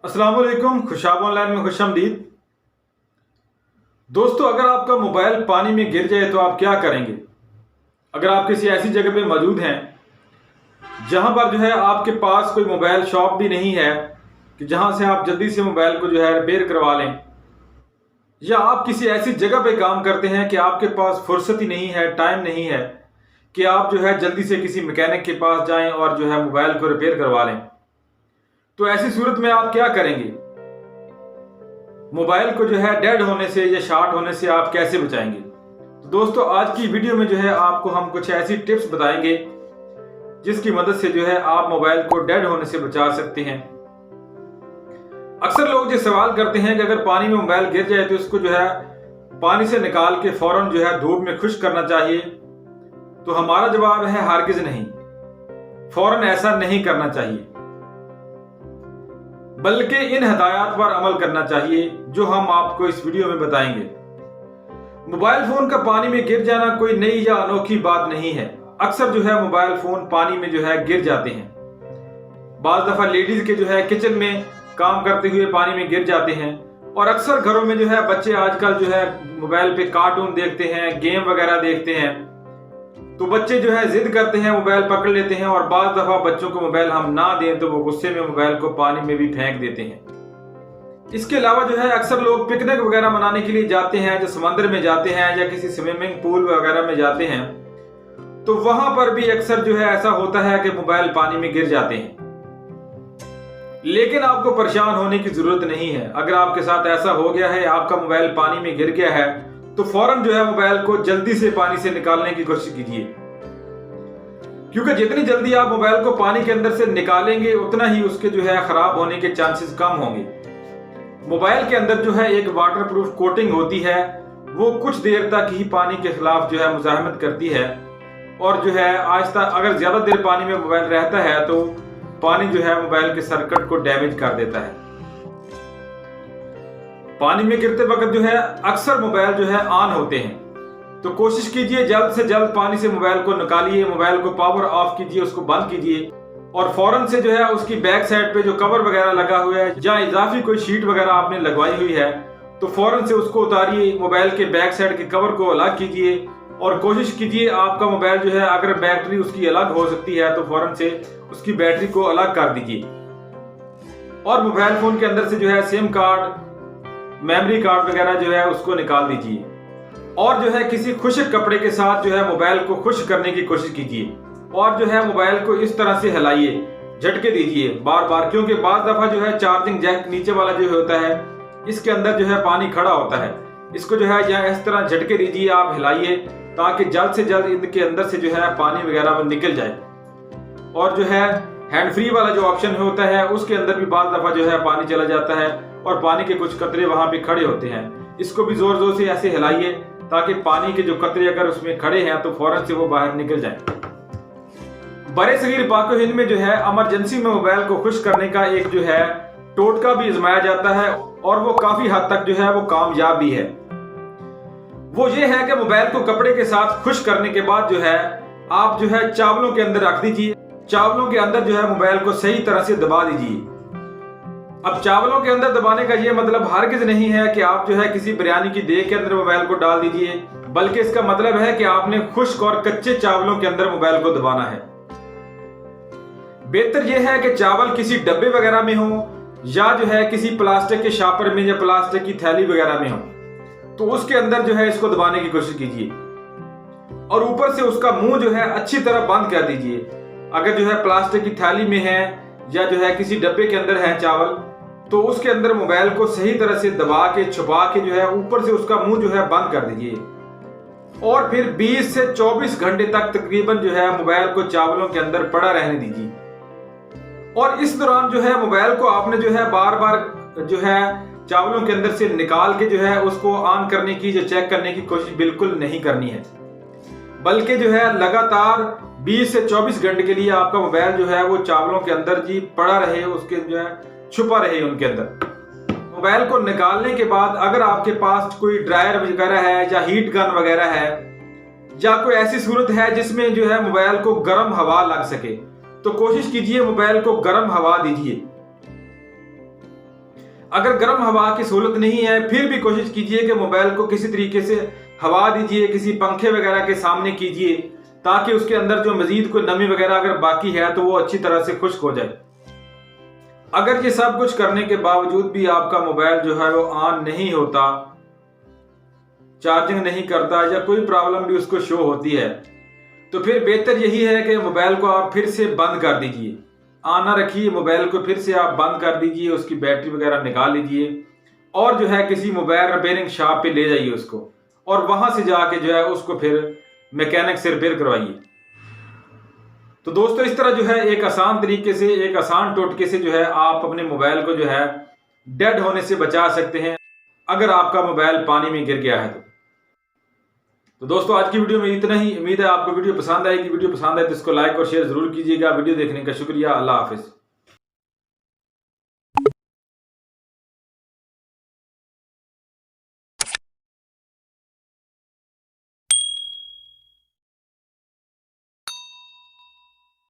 अस्सलाम वालेकुम। खुशाब ऑनलाइन में खुशामदीद। दोस्तों, अगर आपका मोबाइल पानी में गिर जाए तो आप क्या करेंगे? अगर आप किसी ऐसी जगह पे मौजूद हैं जहां पर आपके पास कोई मोबाइल शॉप भी नहीं है कि जहां से आप जल्दी से मोबाइल को रिपेयर करवा लें, या आप किसी ऐसी जगह पे काम करते हैं कि आपके पास फुर्सत ही नहीं है, टाइम नहीं है कि आप जल्दी से किसी मैकेनिक के पास जाएं और मोबाइल को रिपेयर करवा लें, तो ऐसी सूरत में आप क्या करेंगे? मोबाइल को डेड होने से या शॉर्ट होने से आप कैसे बचाएंगे? तो दोस्तों, आज की वीडियो में आपको हम कुछ ऐसी टिप्स बताएंगे जिसकी मदद से आप मोबाइल को डेड होने से बचा सकते हैं। अक्सर लोग सवाल करते हैं कि अगर पानी में मोबाइल गिर जाए तो इसको पानी से निकाल के फौरन धूप में खुश्क करना चाहिए। तो हमारा जवाब है हरगिज नहीं, फौरन ऐसा नहीं करना चाहिए, बल्कि इन हिदायत पर अमल करना चाहिए जो हम आपको इस वीडियो में बताएंगे। मोबाइल फोन का पानी में गिर जाना कोई नई या अनोखी बात नहीं है। अक्सर मोबाइल फोन पानी में गिर जाते हैं। बाज दफा लेडीज के किचन में काम करते हुए पानी में गिर जाते हैं, और अक्सर घरों में बच्चे आजकल मोबाइल पे कार्टून देखते हैं, गेम वगैरह देखते हैं, तो बच्चे जिद करते हैं, मोबाइल पकड़ लेते हैं, और बाज दफा बच्चों को मोबाइल हम ना दें तो वो गुस्से में मोबाइल को पानी में भी फेंक देते हैं। इसके अलावा अक्सर लोग पिकनिक वगैरह मनाने के लिए जाते हैं, जो समंदर में जाते हैं या किसी स्विमिंग पूल वगैरह में जाते हैं, तो वहां पर भी अक्सर ऐसा होता है कि मोबाइल पानी में गिर जाते हैं। लेकिन आपको परेशान होने की जरूरत नहीं है। अगर आपके साथ ऐसा हो गया है, आपका मोबाइल पानी में गिर गया है, तो फौरन मोबाइल को जल्दी से पानी से निकालने की कोशिश कीजिए, क्योंकि जितनी जल्दी आप मोबाइल को पानी के अंदर से निकालेंगे उतना ही उसके खराब होने के चांसेस कम होंगे। मोबाइल के अंदर एक वाटरप्रूफ कोटिंग होती है, वो कुछ देर तक ही पानी के खिलाफ मुजाहमत करती है, और आहिस्ता अगर ज्यादा देर पानी में मोबाइल रहता है तो पानी मोबाइल के सर्किट को डैमेज कर देता है। पानी में गिरते वक्त अक्सर मोबाइल ऑन होते हैं, तो कोशिश कीजिए जल्द से जल्द पानी से मोबाइल को निकालिए, मोबाइल को पावर ऑफ कीजिए, उसको बंद कीजिए, और फौरन से उसकी बैक साइड पे जो कवर वगैरह लगा हुआ है या इजाफी कोई शीट वगैरह आपने लगवाई हुई है, तो फौरन से उसको उतारिए, मोबाइल के बैक साइड के कवर को अलग कीजिए, और कोशिश कीजिए आपका मोबाइल अगर बैटरी उसकी अलग हो सकती है तो फौरन से उसकी बैटरी को अलग कर दीजिए, और मोबाइल फोन के अंदर से सिम कार्ड, मेमोरी कार्ड वगैरह उसको निकाल दीजिए, और किसी खुश्क कपड़े के साथ मोबाइल को खुश्क करने की कोशिश कीजिए, और मोबाइल को इस तरह से हिलाइए, झटके दीजिए बार बार, क्योंकि बार दफा चार्जिंग जैक नीचे वाला होता है, इसके अंदर पानी खड़ा होता है, इसको इस तरह झटके दीजिए, आप हिलाइए, ताकि जल्द से जल्द इनके अंदर से पानी वगैरह निकल जाए। और हैंड फ्री वाला जो ऑप्शन होता है उसके अंदर भी बार दफा पानी चला जाता है, और पानी के कुछ कतरे वहां पे खड़े होते हैं, इसको भी जोर जोर से ऐसे हिलाइए ताकि पानी के जो कतरे अगर उसमें खड़े हैं तो फौरन से वो बाहर निकल जाए। बड़े सगीर पाको हिंद में इमरजेंसी में मोबाइल को खुश करने का एक टोटका भी आजमाया जाता है, और वो काफी हद तक वो कामयाब भी है। वो ये है कि मोबाइल को कपड़े के साथ खुश करने के बाद आप चावलों के अंदर रख दीजिए, चावलों के अंदर मोबाइल को सही तरह से दबा दीजिए। अब चावलों के अंदर दबाने का ये मतलब हरगिज नहीं है कि आप किसी बिरयानी की देग के अंदर मोबाइल को डाल दीजिए, बल्कि इसका मतलब है कि आपने खुश्क और कच्चे चावलों के अंदर मोबाइल को दबाना है। बेहतर यह है कि चावल किसी डब्बे वगैरह में हो, या किसी प्लास्टिक के शापर में या प्लास्टिक की थैली वगैरह में हो, तो उसके अंदर इसको दबाने की कोशिश कीजिए, और ऊपर से उसका मुंह अच्छी तरह बंद कर दीजिए। अगर प्लास्टिक की थैली में है या किसी डब्बे के अंदर है चावल, तो उसके अंदर मोबाइल को सही तरह से दबा के छुपा के ऊपर से उसका मुंह बंद कर दीजिए, और फिर 20 से 24 घंटे तक तकरीबन मोबाइल को चावलों के अंदर पड़ा रहने दीजिए। और इस दौरान मोबाइल को आपने बार बार चावलों के अंदर से निकाल के उसको ऑन करने की चेक करने की कोशिश बिल्कुल नहीं करनी है, बल्कि लगातार 20 से 24 घंटे के लिए आपका मोबाइल वो चावलों के अंदर पड़ा रहे, उसके छुपा रहे उनके अंदर। मोबाइल को निकालने के बाद अगर आपके पास कोई ड्रायर वगैरह है या हीट गन वगैरह है, या कोई ऐसी सूरत है जिसमें मोबाइल को गर्म हवा लग सके, तो कोशिश कीजिए मोबाइल को गर्म हवा दीजिए। अगर गर्म हवा की सहूलत नहीं है फिर भी कोशिश कीजिए कि मोबाइल को किसी तरीके से हवा दीजिए, किसी पंखे वगैरह के सामने कीजिए, ताकि उसके अंदर जो मजीद कोई नमी वगैरह अगर बाकी है तो वो अच्छी तरह से खुश्क हो जाए। अगर ये सब कुछ करने के बावजूद भी आपका मोबाइल जो है वो ऑन नहीं होता, चार्जिंग नहीं करता या कोई प्रॉब्लम भी उसको शो होती है, तो फिर बेहतर यही है कि मोबाइल को आप फिर से बंद कर दीजिए। ऑन ना रखिए, मोबाइल को फिर से आप बंद कर दीजिए, उसकी बैटरी वगैरह निकाल लीजिए और जो है किसी मोबाइल रिपेयरिंग शॉप पे ले जाइए उसको, और वहां से जाके जो है उसको फिर मैकेनिक से रिपेयर करवाइए। तो दोस्तों इस तरह जो है एक आसान तरीके से, एक आसान टोटके से जो है आप अपने मोबाइल को जो है डेड होने से बचा सकते हैं अगर आपका मोबाइल पानी में गिर गया है तो दोस्तों आज की वीडियो में इतना ही। उम्मीद है आपको वीडियो पसंद आएगी। वीडियो पसंद आए तो इसको लाइक और शेयर जरूर कीजिएगा। वीडियो देखने का शुक्रिया। अल्लाह हाफिज।